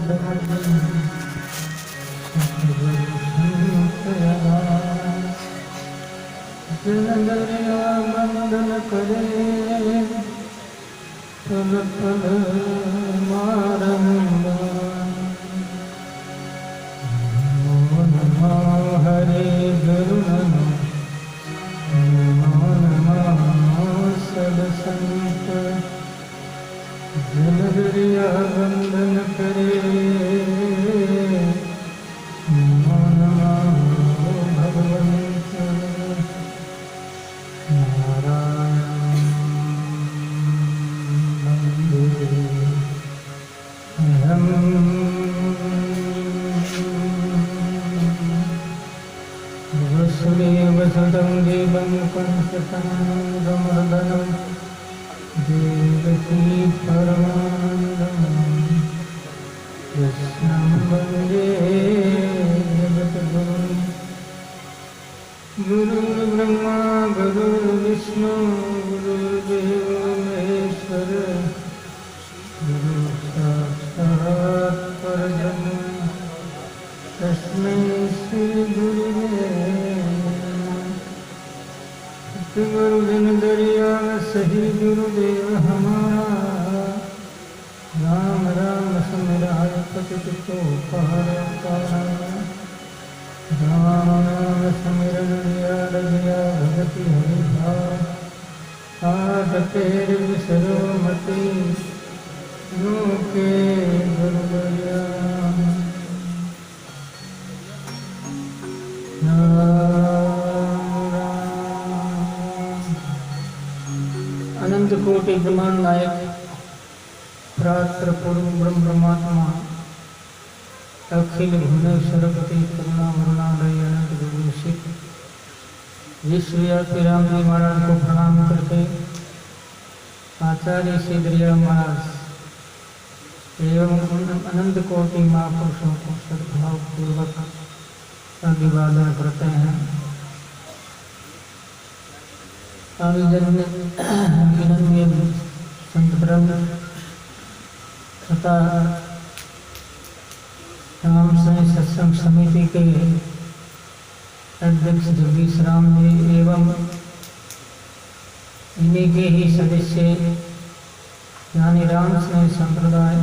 बंदन करे पल पल मारंग नमो हरे गुरु नमो सब संत जन दरिया बंदन करे नमो नमो भगवंत नारायण वंदे अहम् वसुदेवसुतं देवं कंसचानूरमर्दनं देवकी परमानन्दं कृष्णं वन्दे जगद्गुरुं गुरुर्ब्रह्मा गुरुर्विष्णु गुरुर्देवो महेश्वर गुरुः साक्षात् परब्रह्म तस्मै श्री गुरुवे गुरुदिन दरिया सही गुरुदेव हमारा राम राम समिराय पतित को पारा राम राम समिरन दिया भगति हरि भाव आठ पेर विसरो मति के गुरु दरिया अनंत कोटि ब्रह्मांड नायक प्रात्र पूर्व ब्रह्म ब्रह्मात्मा अखिल भुवनेश्वरपति करुणा वरुणालय अनंत गुरु सिख विश्वव्यापी राम जी महाराज को प्रणाम करके आचार्य श्री दरिया महाराज एवं अनंत कोटि महापुरुषों को सद्भाव पूर्वक अभिवादन करते हैं। अभिनंदनीय संत ब्रह्म तथा राम साई सत्संग समिति के अध्यक्ष जगदीश राम जी एवं इन्हीं के ही सदस्य यानी राम साई संप्रदाय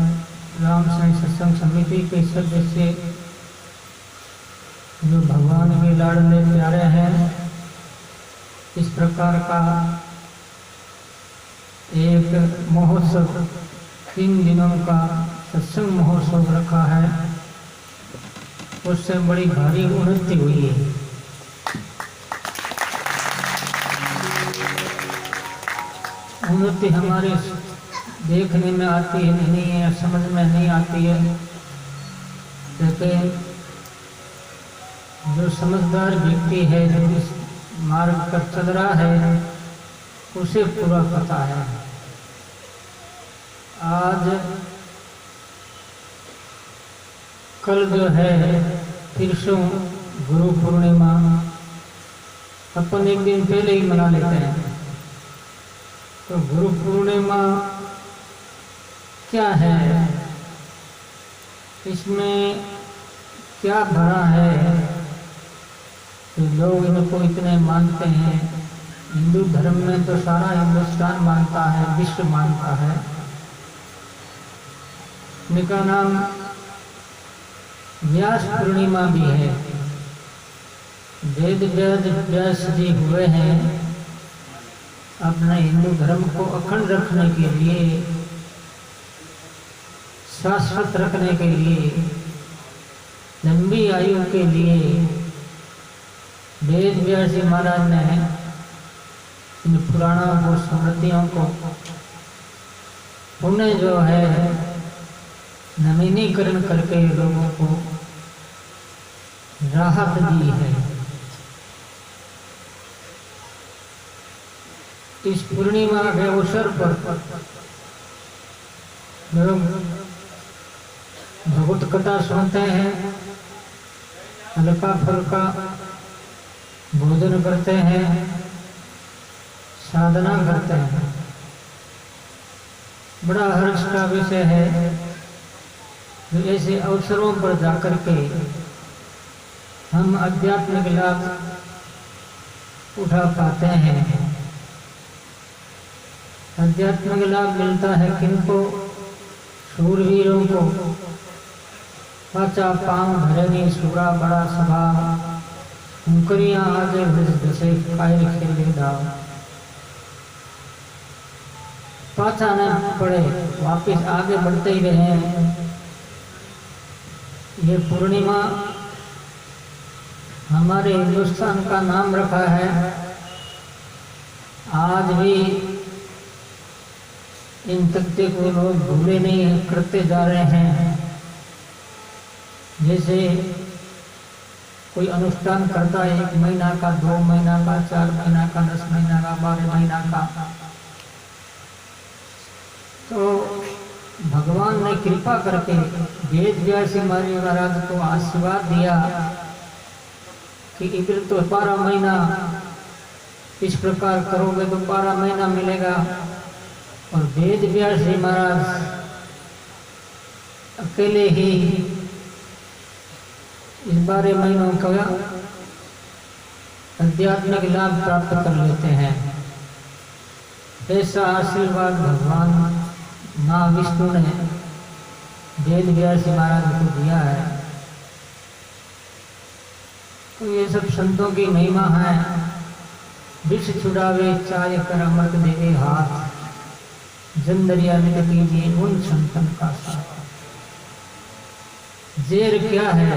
राम साई सत्संग समिति के सदस्य जो भगवान के लाडले प्यारे हैं, इस प्रकार का एक महोत्सव 3 दिनों का सत्संग महोत्सव रखा है, उससे बड़ी भारी उन्नति हुई है। उन्नति हमारे देखने में आती है नहीं है, समझ में नहीं आती है, लेकिन जो समझदार व्यक्ति है, जो इस मार्ग पर चल रहा है, उसे पूरा पता है। आज कल जो है परसों गुरु पूर्णिमा, अपन एक दिन पहले ही मना लेते हैं। तो गुरु पूर्णिमा क्या है, इसमें क्या भरा है, तो लोग इनको इतने मानते हैं। हिंदू धर्म में तो सारा हिंदुस्तान मानता है, विश्व मानता है। इनका नाम व्यास पूर्णिमा भी है। वेद व्यास जी हुए हैं अपने हिंदू धर्म को अखंड रखने के लिए, शाश्वत रखने के लिए, लंबी आयु के लिए वेद व्यास जी महाराज ने इन पुराणों को, स्मृतियों को पुण्य जो है नवीनीकरण करके लोगों को राहत दी है। इस पूर्णिमा के अवसर पर लोग भगवत कथा सुनते हैं, हल्का फुल्का भोजन करते हैं, साधना करते हैं। बड़ा हर्ष का विषय है तो ऐसे अवसरों पर जाकर के हम आध्यात्मिक लाभ उठा पाते हैं। आध्यात्मिक लाभ मिलता है किनको? शूरवीरों को। पाचा पाँव धरनी सूरा बड़ा सभा, मुकरियां आगे जैसे कायर खेले दाव। पाचा न पड़े, वापिस आगे बढ़ते ही रहे। ये पूर्णिमा हमारे हिंदुस्तान का नाम रखा है। आज भी इन तथ्य को लोग भूले नहीं करते जा रहे हैं। जैसे कोई अनुष्ठान करता है 1 महीना का, 2 महीना का, 4 महीना का, 10 महीना का, 12 महीना का, तो भगवान ने कृपा करके वेद व्यास महाराज को आशीर्वाद दिया कि इधर तो 12 महीना इस प्रकार करोगे तो 12 महीना मिलेगा। और वेद व्यास महाराज अकेले ही इस 12 महीनों का आध्यात्मिक लाभ प्राप्त कर लेते हैं। ऐसा आशीर्वाद भगवान माँ विष्णु ने वेद व्यास महाराज को दिया है। तो ये सब संतों की महिमा है। विष छुड़ावे चाय कर अमृत देवे हाथ, जन दरिया मिट कीजिए उन संतन का साथ। जेर क्या है?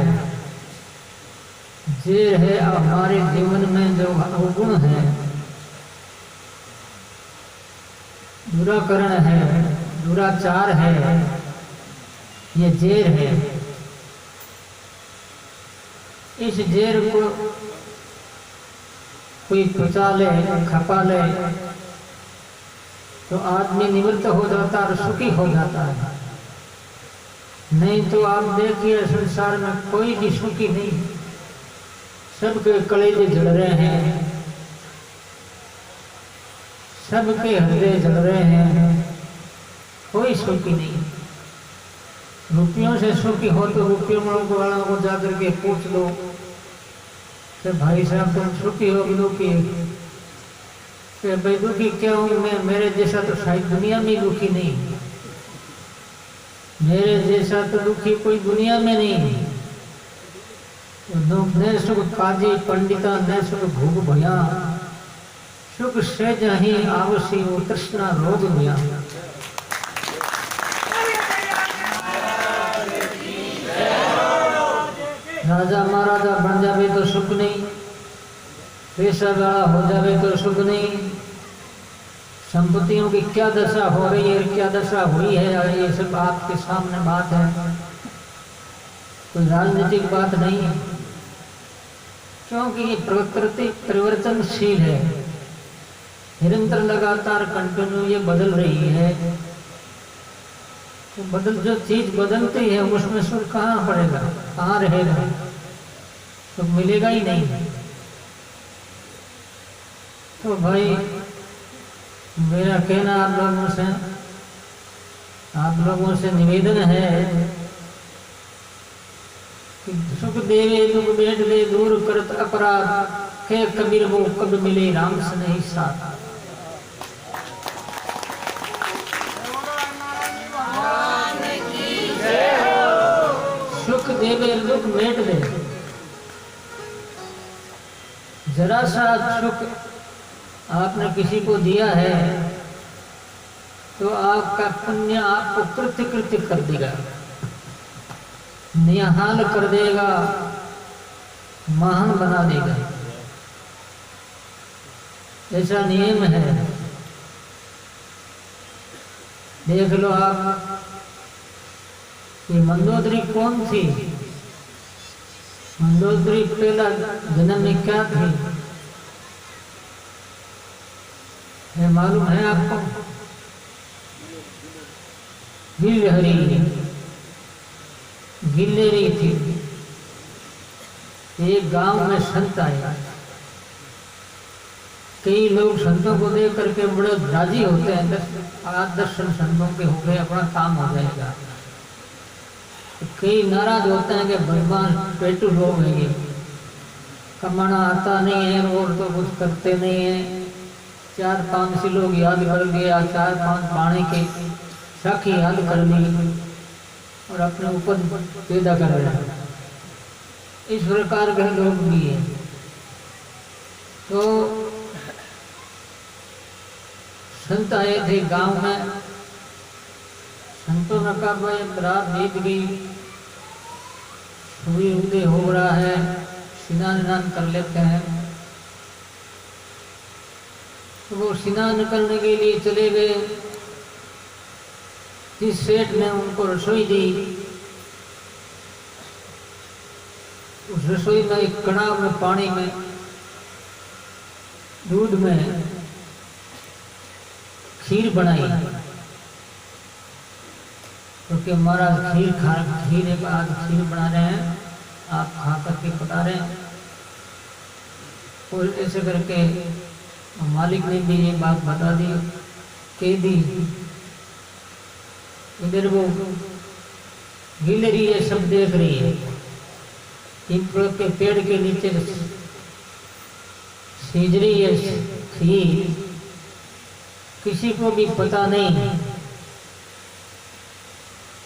जेर है हमारे जीवन में जो अवगुण है, दुराकरण है, दुराचार है, ये जेर है। इस जेर को कोई पचा ले, खपा ले तो आदमी निवृत्त हो जाता और सुखी हो जाता है। नहीं तो आप देखिए संसार में कोई भी सुखी नहीं, सबके कलेजे जल रहे हैं, सबके हृदय जल रहे हैं, कोई सुखी नहीं। रुपयों से सुखी हो तो रुपयों वालों को जाकर के पूछ लो कि भाई साहब तुम सुखी हो दुखी? कि भाई दुखी क्या हूँ मैं, मेरे जैसा तो शायद दुनिया में दुखी नहीं, मेरे जैसा तो दुखी कोई दुनिया में नहीं। न सुख काजी पंडिता न सुख भूख भया, सुख से जही आवसी वो तृष्णा रोग भया। राजा महाराजा बन जावे तो सुख नहीं, पैसा वाला हो जावे तो सुख नहीं। संपत्तियों की क्या दशा हो रही है, क्या दशा हुई है, ये सब आपके सामने बात है, कोई राजनीतिक बात नहीं है। क्योंकि ये प्रकृति परिवर्तनशील है, निरंतर लगातार कंटिन्यू ये बदल रही है। तो जो चीज बदलती है उसमें सुख कहाँ पड़ेगा, कहाँ रहेगा? तो मिलेगा ही नहीं। तो भाई मेरा कहना आप लोगों से निवेदन है कि सुख देवे दुख बेट दे दूर करत अपराध, के कबीर वो कब मिले राम से नहीं साथ। सुख देवे दुख मेट दे। जरा सा सुख आपने किसी को दिया है तो आपका पुण्य आपको कृत्य कृत्य कर देगा, निहाल कर देगा, महान बना देगा। ऐसा नियम है। देख लो आप, ये मंदोदरी कौन थी? मंदोदरी पहला जन्म में क्या थी ये मालूम है आपको? गिलहरी, गिलहरी थी। एक गांव में संत आया, कई लोग संतों को देख करके बड़े राजी होते हैं, 10 संतों के हो गए अपना काम हो जाएगा। कई नाराज होते हैं कि भगवान पेटू लोग हैं, ये कमाना आता नहीं है और तो कुछ करते नहीं है। 4-5 लोग याद कर गया, 4-5 पानी के साखी याद कर ली और अपने ऊपर पैदा कर रहे हैं। इस प्रकार के लोग भी हैं। तो संत आए थे गांव में। संतों ने कहा भाई रात बीत गई, सूर्य उदय हो रहा है, स्नान कर लेते हैं। तो वो स्नान करने के लिए चले गए। जिस सेठ ने उनको रसोई दी, उस रसोई में एक कड़ाह में पानी में दूध में खीर बनाई, क्योंकि महाराज खीर आज खीर बना रहे हैं, आप खा करके बता रहे हैं। और ऐसे करके मालिक ने भी ये बात बता दी, कह दी। इधर वो गिलहरी ये सब देख रही है, पीपल के पेड़ के नीचे सींच रही है खीर, किसी को भी पता नहीं।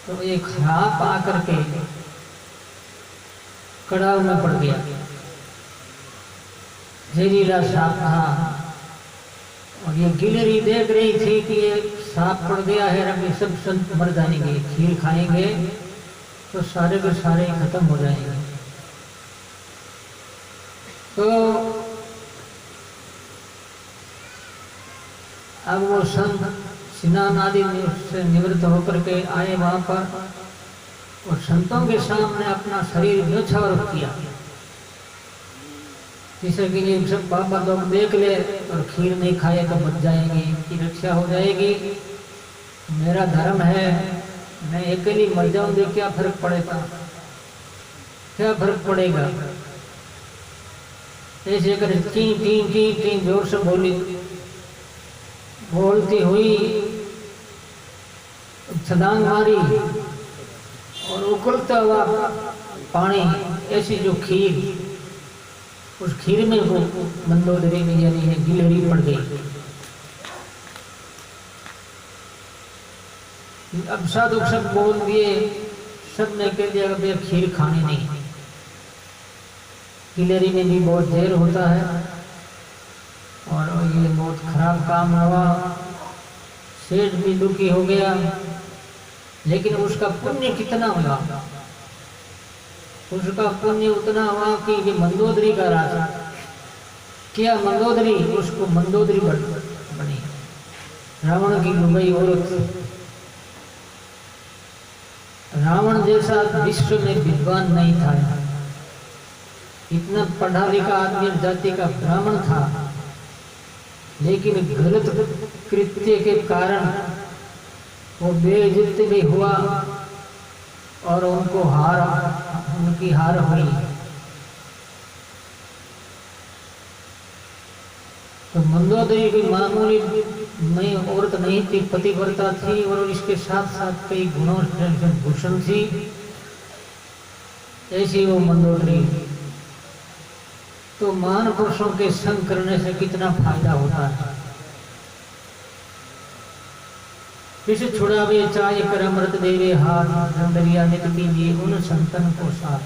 तो एक सांप आकर के कड़ाह में पड़ गया, जहरीला सांप था। और ये गिलहरी देख रही थी कि ये सांप पड़ गया है, अभी सब संत मर जाएंगे, खीर खाएंगे तो सारे के सारे खत्म हो जाएंगे। तो अब वो संत स्नान आदि से निवृत्त होकर के आए वहां पर, और संतों के सामने अपना शरीर न्योछावर किया, जिससे कि ये सब बाबा लोग देख ले और खीर नहीं खाए तो बच जाएंगे, इनकी रक्षा हो जाएगी। मेरा धर्म है, मैं अकेली मर जाऊं तो क्या फर्क पड़ेगा, क्या फर्क पड़ेगा। ऐसे कर टी टी टी टी जोर से बोली, बोलती हुई छलांग मारी और उकलता हुआ पानी, ऐसी जो खीर, उस खीर में वो मंदोदरी में यानी है गिलहरी पड़ गई। अब साधु सब बोल दिए, सब ने कह दिया कि खीर खानी नहीं, गिलहरी में भी बहुत जहर होता है और ये बहुत खराब काम हुआ। सेठ भी दुखी हो गया, लेकिन उसका पुण्य कितना हुआ, उसका पुण्य उतना हुआ कि ये मंदोदरी का राजा क्या, मंदोदरी उसको मंदोदरी बनी, रावण की लुगाई औरत। रावण जैसा विश्व में विद्वान नहीं था, इतना पढ़ा लिखा आदमी जाति का ब्राह्मण था, लेकिन गलत कृत्य के कारण वो बेइज्जती भी हुआ और उनकी हार हुई। तो मंदोदरी कोई मामूली नहीं औरत नहीं थी, पतिव्रता थी और इसके साथ साथ कई गुणों से भूषण थी, ऐसी वो मंदोदरी। तो महान पुरुषों के संग करने से कितना फायदा होता है। किसी छुड़ावे चाय कर अमृत देवे हाथ, दरिया नित कीजिए उन संतन को साथ,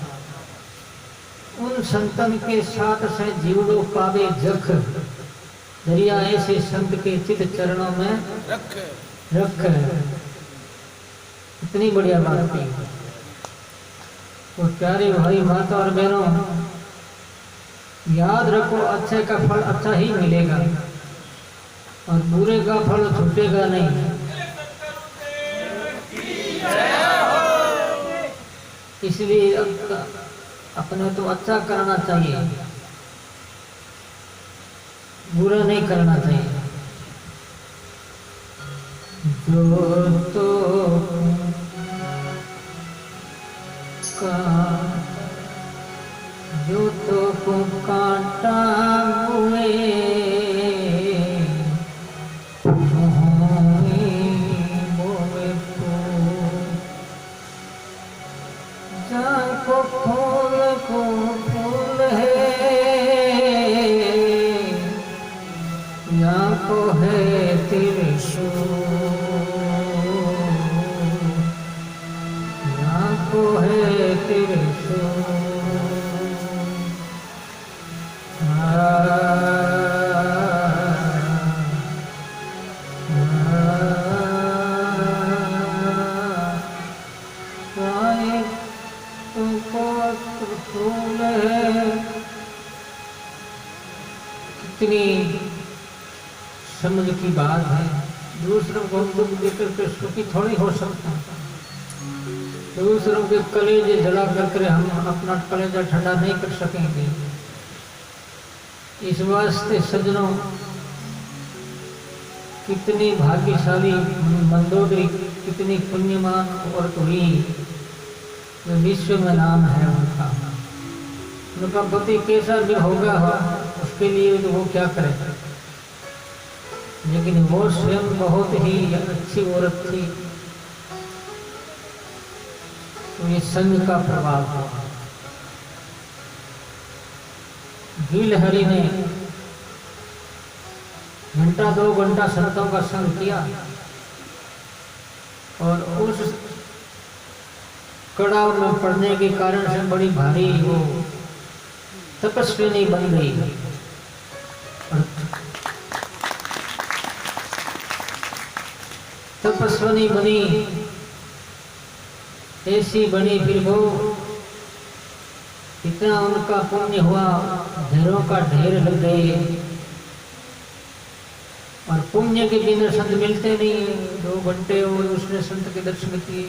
उन संतन के साथ से जीवड़ो पावे जख, दरिया ऐसे संत के चित चरणों में रख। इतनी बढ़िया बात थी। तो प्यारे भाई माता और बहनों, याद रखो अच्छे का फल अच्छा ही मिलेगा और बुरे का फल छूटेगा नहीं। इसलिए अपने तो अच्छा करना चाहिए, बुरा नहीं करना चाहिए। जो तो कांटा हुए को फूल है, यहाँ को है त्रिशूल, यहाँ को है त्रिशूल। कितनी समझ की बात है। दूसरों को दुख देकर के सुखी थोड़ी हो सकता है। दूसरों के कलेजे जला करके हम अपना कलेजा ठंडा नहीं कर सकेंगे। इस वास्ते सज्जनों, कितनी भाग्यशाली मंदोदरी, कितनी पुण्यमान औरत हुई, विश्व में नाम है उनका। उनका पति कैसा भी होगा उसके लिए तो वो क्या करे, लेकिन वो स्वयं बहुत ही अच्छी औरत थी। तो ये संग का प्रभाव था। गीलहरी ने घंटा 2 घंटा संतों का संग किया और उस कड़ाव में पड़ने के कारण से बड़ी भारी वो तपस्विनी बन गई। तपस्विनी बनी, ऐसी बनी, फिर वो इतना उनका पुण्य हुआ, ढेरों का ढेर लग गए। और पुण्य के बिना संत मिलते नहीं। 2 घंटे और उसने संत के दर्शन किए।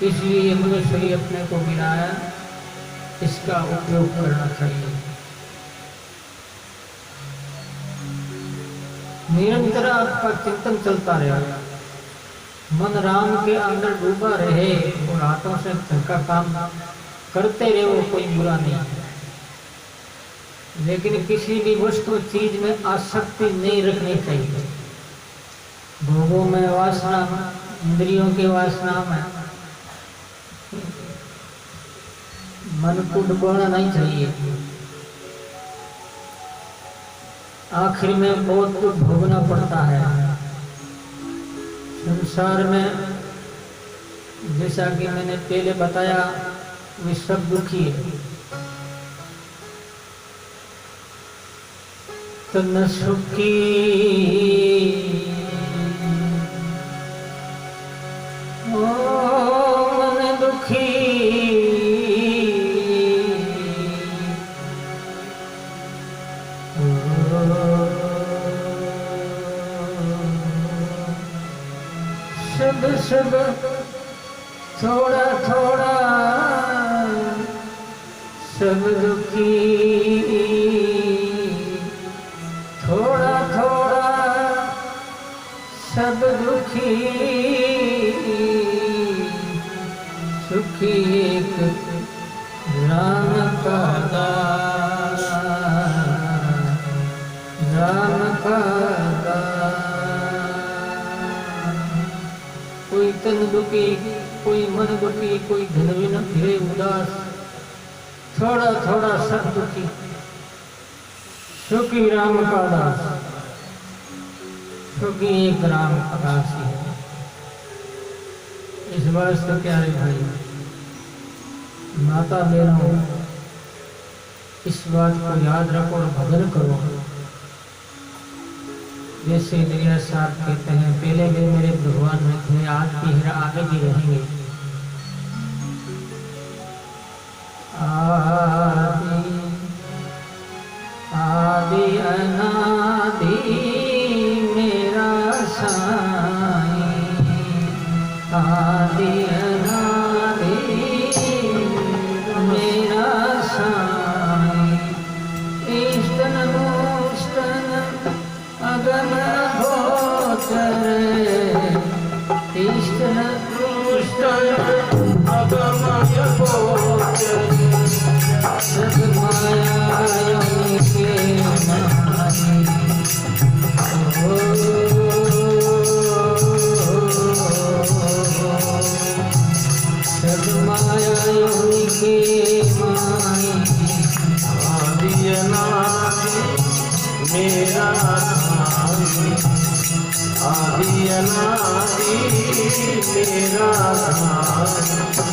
इसलिए मनुष्य ही अपने को मिलाया, इसका उपयोग करना चाहिए। निरंतर आपका चिंतन चलता रहे, मन राम के अंदर डूबा रहे और हाथों से घर का काम करते रहे, वो कोई बुरा नहीं है। लेकिन किसी भी वस्तु चीज में आसक्ति नहीं रखनी चाहिए। भोगों में वासना, इंद्रियों की वासना में मन को डुबाना नहीं चाहिए। आखिर में बहुत कुछ भोगना पड़ता है संसार में। जैसा कि मैंने पहले बताया, वे सब दुखी है। तो न सुखी मन दुखी, सब थोड़ा थोड़ा सब दुखी, थोड़ा थोड़ा सब दुखी, सुखी एक राम का दास, राम का दास। कोई तन दुखी, कोई मन दुखी, कोई धन बिन फिरे उदास, थोड़ा थोड़ा सब दुखी, सुखी राम का दास, सुखी एक राम का दास ही है। इस वास्ते प्यारे भाई, माता बहनों, इस बात को याद रखो और भजन करो। जैसे दरिया साहब कहते हैं, पहले भी मेरे भगवान में थे, आज भी है, आगे भी रहेंगे। सब माया योनि के माही सब माया योनि के माही आदि अनादि मेरा धाम आदि अनादि मेरा धाम